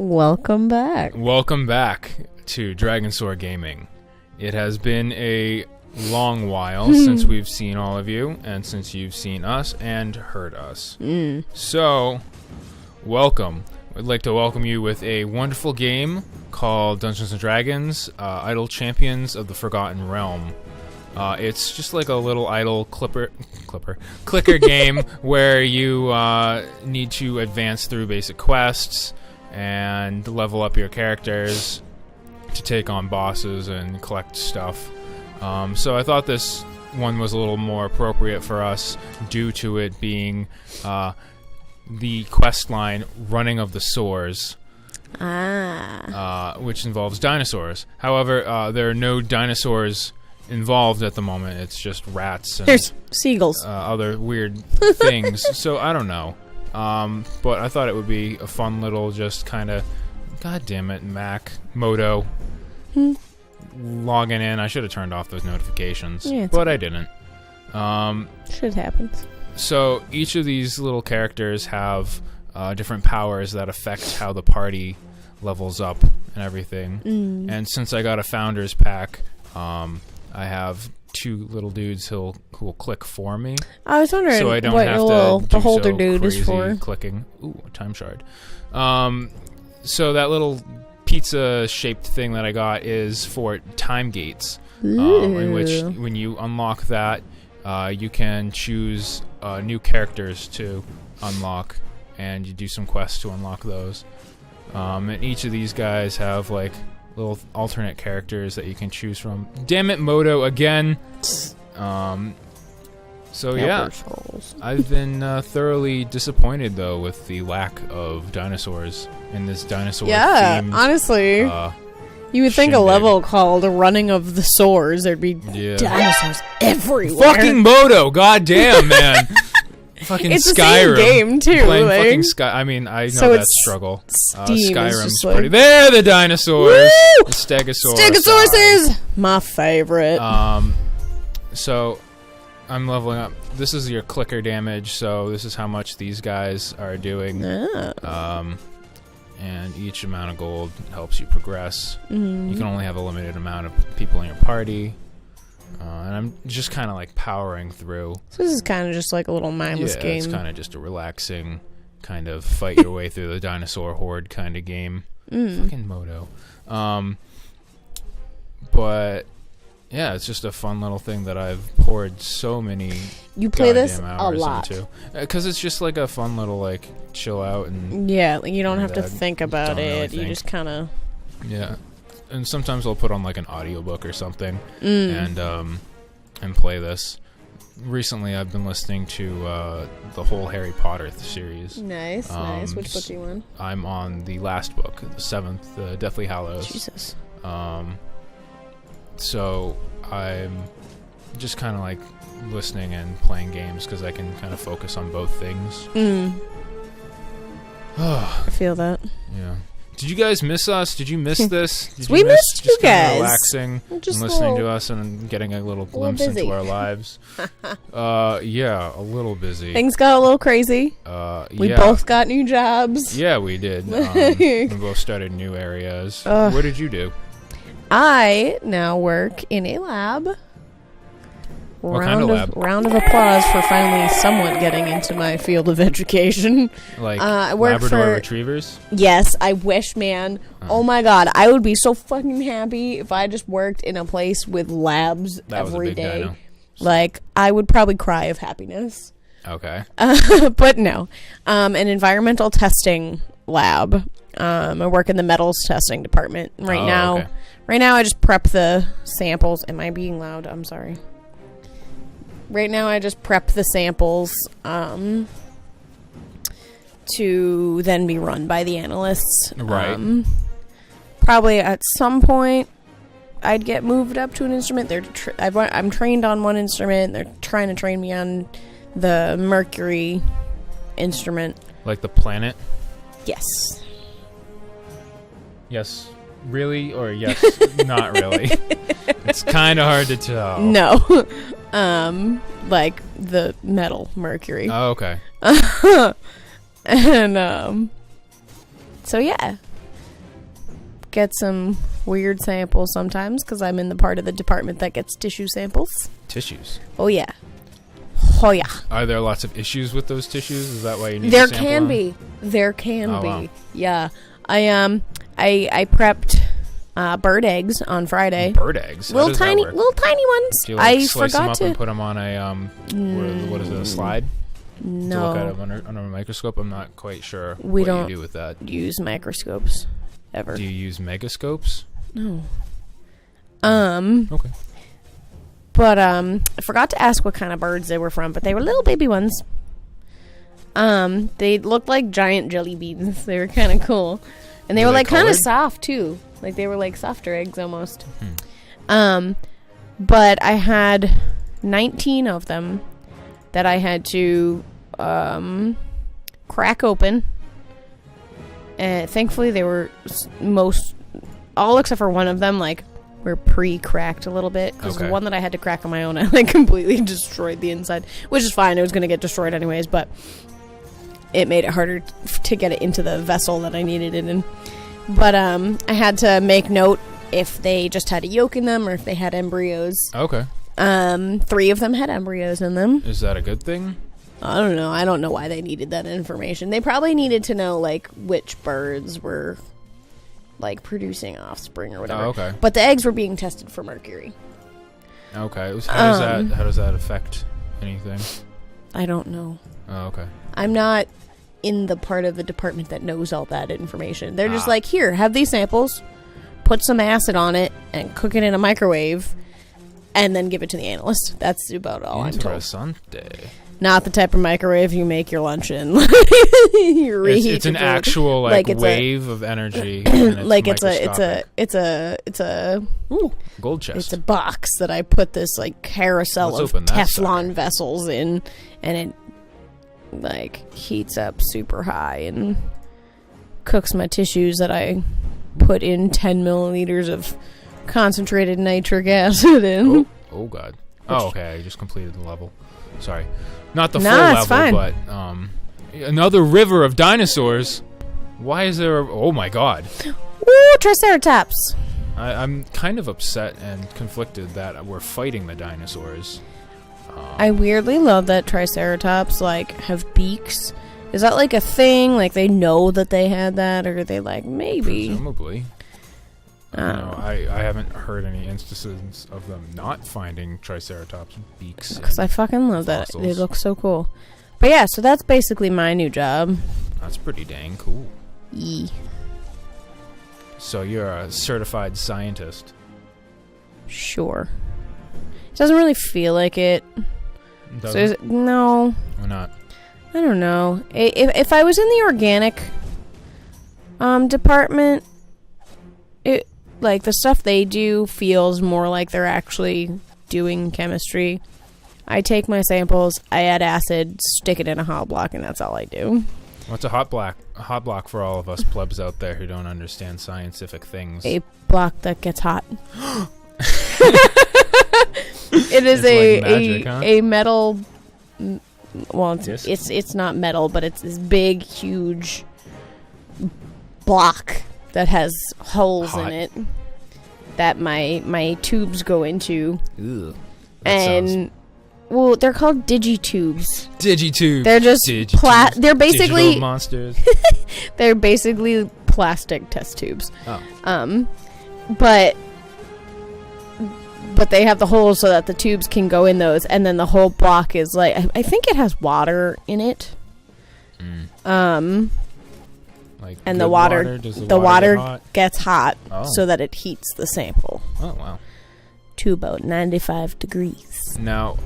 Welcome back. Welcome back to Dragon Sword Gaming. It has been a long while since we've seen all of you, and since you've seen us and heard us. So, welcome. I'd like to welcome you with a wonderful game called Dungeons & Dragons, Idle Champions of the Forgotten Realm. It's just like a little idle clicker game where you need to advance through basic quests and level up your characters to take on bosses and collect stuff. So I thought this one was a little more appropriate for us due to it being the quest line Running of the Sores, which involves dinosaurs. However, there are no dinosaurs involved at the moment. It's just rats and there's seagulls, other weird things. So I don't know, but I thought it would be a fun little just kind of, god damn it, Mac Moto logging in. I should have turned off those notifications, but I didn't. Shit happens. So each of these little characters have different powers that affect how the party levels up and everything. And since I got a founder's pack, I have two little dudes who will click for me. I was wondering so I don't what have your to little do beholder so dude crazy is for. Clicking. Ooh, a time shard. So that little pizza-shaped thing that I got is for time gates, in which when you unlock that, you can choose new characters to unlock, and you do some quests to unlock those. And each of these guys have like little alternate characters that you can choose from. Damn it, Moto again. So yeah, I've been thoroughly disappointed though with the lack of dinosaurs in this dinosaur. Yeah, honestly, you would think a level called "Running of the Sores" there'd be dinosaurs everywhere. Fucking Moto, goddamn man. Fucking it's Skyrim. The same game too. Playing like, fucking Sky. I mean, I know so that struggle. Skyrim's like, pretty. They're the dinosaurs. Woo! The Stegosaurus. Stegosaurus is my favorite. So I'm leveling up. This is your clicker damage. So this is how much these guys are doing. And each amount of gold helps you progress. You can only have a limited amount of people in your party. And I'm just kind of like powering through. So this is kind of just like a little mindless game. It's kind of just a relaxing kind of fight your way through the dinosaur horde kind of game. Fucking Moto. But yeah, it's just a fun little thing that I've poured so many you play this hours a lot into. Because it's just like a fun little like chill out and like you don't have to think about it. You just kind of and sometimes I'll put on like an audiobook or something and play this. Recently I've been listening to the whole Harry Potter series. Nice. Which book are you on? I'm on the last book, the 7th, Deathly Hallows. Jesus. So I'm just kind of like listening and playing games because I can kind of focus on both things. I feel that. Yeah. Did you guys miss us? Did you miss this? Did we missed you guys. Relaxing just and listening to us and getting a little glimpse into our lives. Yeah, a little busy. Things got a little crazy. We both got new jobs. Yeah, we did. We both started new areas. What did you do? I now work in a lab. What kind of lab? Round of applause for finally somewhat getting into my field of education. Like I work Labrador Retrievers? Yes, I wish, man. Oh my god, I would be so fucking happy if I just worked in a place with labs every day. Dino. Like, I would probably cry of happiness. Okay. But no. An environmental testing lab. I work in the metals testing department right now. Okay. Right now, I just prep the samples. Am I being loud? I'm sorry. Right now, I just prep the samples to then be run by the analysts. Right. Probably at some point, I'd get moved up to an instrument. I'm trained on one instrument. They're trying to train me on the Mercury instrument. Like the planet? Yes. Yes. Really? Or yes, not really? It's kind of hard to tell. No. Like the metal Mercury. Oh, okay. And so yeah, get some weird samples sometimes because I'm in the part of the department that gets tissue samples. Tissues. Oh yeah. Oh yeah. Are there lots of issues with those tissues? Is that why you need There to sample can them? be. There can Oh, be. wow. Yeah. I prepped bird eggs on Friday. Bird eggs? How Little does that tiny work? ones. Do you like I slice them forgot up to. and put them on a what is it, a slide? To look at No, them under a microscope? I'm not quite sure We what don't you do with that. use microscopes ever. Do you use megascopes? No. Okay. But I forgot to ask what kind of birds they were from, but they were little baby ones. They looked like giant jelly beans. They were kind of cool, and they Were were they like kind colored? of soft too. Like they were like softer eggs almost. But I had 19 of them that I had to crack open, and thankfully they were all except for one of them like were pre-cracked a little bit because Okay. the one that I had to crack on my own, I like completely destroyed the inside, which is fine. It was going to get destroyed anyways, but it made it harder to get it into the vessel that I needed it in. But I had to make note if they just had a yolk in them or if they had embryos. Okay. 3 of them had embryos in them. Is that a good thing? I don't know. I don't know why they needed that information. They probably needed to know like which birds were like producing offspring or whatever. Oh, okay. But the eggs were being tested for mercury. Okay. How does that affect anything? I don't know. Oh, okay. I'm not in the part of the department that knows all that information. They're just Ah. like, here, have these samples, put some acid on it, and cook it in a microwave, and then give it to the analyst. That's about all I'm told. Interessante. Not the type of microwave you make your lunch in. You reheat It's an your food. actual like it's wave of energy. And it's like it's a gold chest. it's a box that I put this like carousel Let's of open that Teflon sucker. vessels in, and it like heats up super high and cooks my tissues that I put in 10 milliliters of concentrated nitric acid in. Oh god. Oh, okay. I just completed the level. Sorry, not the full Nah, level, it's fine. but another river of dinosaurs. Why is there? Oh my god. Ooh, Triceratops. I'm kind of upset and conflicted that we're fighting the dinosaurs. I weirdly love that Triceratops like have beaks. Is that like a thing? Like they know that they had that, or are they like maybe? Presumably. I don't know. I haven't heard any instances of them not finding Triceratops beaks. Because I and fucking love that. They fossils. look so cool. But yeah, so that's basically my new job. That's pretty dang cool. Yee. So you're a certified scientist. Sure. It doesn't really feel like it. So Doesn't is it, no, or not? I don't know. If I was in the organic department, it like the stuff they do feels more like they're actually doing chemistry. I take my samples, I add acid, stick it in a hot block, and that's all I do. What's a hot block? A hot block for all of us plebs out there who don't understand scientific things. A block that gets hot. It is It's like magic, huh? a metal. Well, Disc? it's not metal, but it's this big, huge block that has holes Hot. in it that my tubes go into, Ugh. and well, they're called digitubes. Digitubes. They're just Digitubes. they're basically Digital monsters. they're basically plastic test tubes. Oh. But they have the holes so that the tubes can go in those, and then the whole block is like I think it has water in it. Like And good the water Does the water get hot? gets hot Oh. so that it heats the sample Oh wow. to about 95 degrees. Now,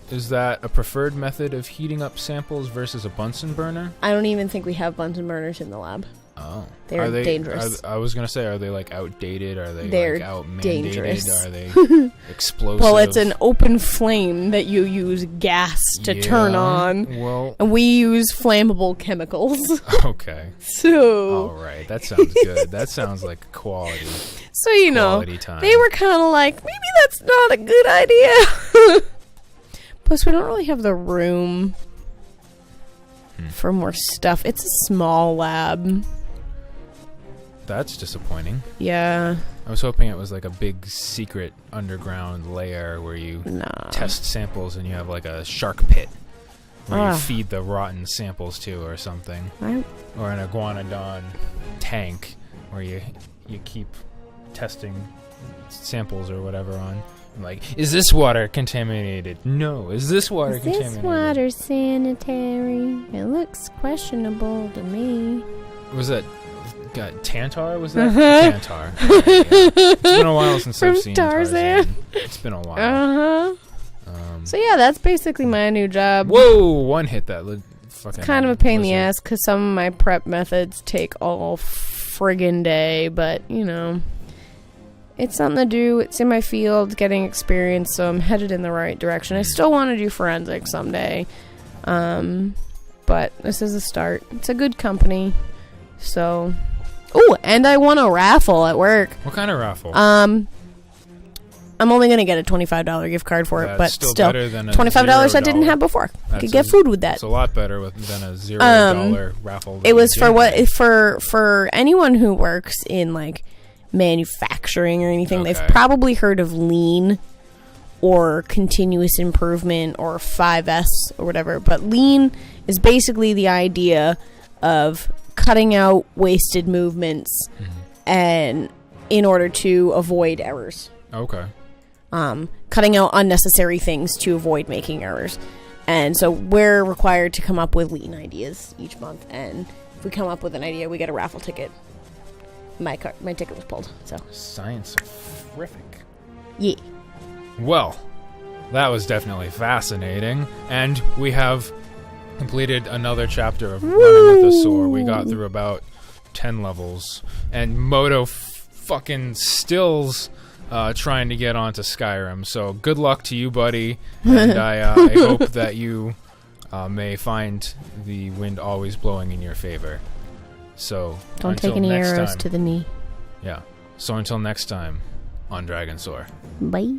is that a preferred method of heating up samples versus a Bunsen burner? I don't even think we have Bunsen burners in the lab. Oh, They're Are they dangerous. I was gonna say, are they like outdated? Are they They're like out mandated? dangerous. Are they explosive? Well, it's an open flame that you use gas to turn Yeah, on, Well, and we use flammable chemicals. okay. So, All right, that sounds good. That sounds like quality. so you know, Quality time. they were kind of like, maybe that's not a good idea. Plus, we don't really have the room for more stuff. It's a small lab. That's disappointing. Yeah. I was hoping it was like a big secret underground lair where you test samples and you have like a shark pit where you feed the rotten samples to or something. Or an iguanodon tank where you keep testing samples or whatever on. Like, is this water contaminated? No. Is this water contaminated? Is this water sanitary? It looks questionable to me. Was that Tantar? Was that Tantar? Yeah. It's been a while since I've seen Tarzan. It's been a while. So yeah, that's basically my new job. Whoa! One hit that. Fucking it's kind of a pain in the ass because some of my prep methods take all friggin' day, but you know. It's something to do. It's in my field, getting experience, so I'm headed in the right direction. I still want to do forensics someday, but this is a start. It's a good company, so. Oh, and I won a raffle at work. What kind of raffle? I'm only gonna get a $25 gift card for it, but still, better than a $25 I didn't have before. I could get food with that. It's a lot better than a $0 raffle. It was for anyone who works in like manufacturing or anything. Okay. They've probably heard of lean or continuous improvement or 5S or whatever, but lean is basically the idea of cutting out wasted movements and in order to avoid errors. Okay. Cutting out unnecessary things to avoid making errors. And so we're required to come up with lean ideas each month, and if we come up with an idea, we get a raffle ticket. My ticket was pulled. So science-frific. Yeah. Well, that was definitely fascinating, and we have completed another chapter of Running with a Sword. We got through about 10 levels, and Moto fucking stills trying to get onto Skyrim. So good luck to you, buddy, and I hope that you may find the wind always blowing in your favor. So don't take any arrows to the knee. Yeah. So until next time on Dragon Soar. Bye.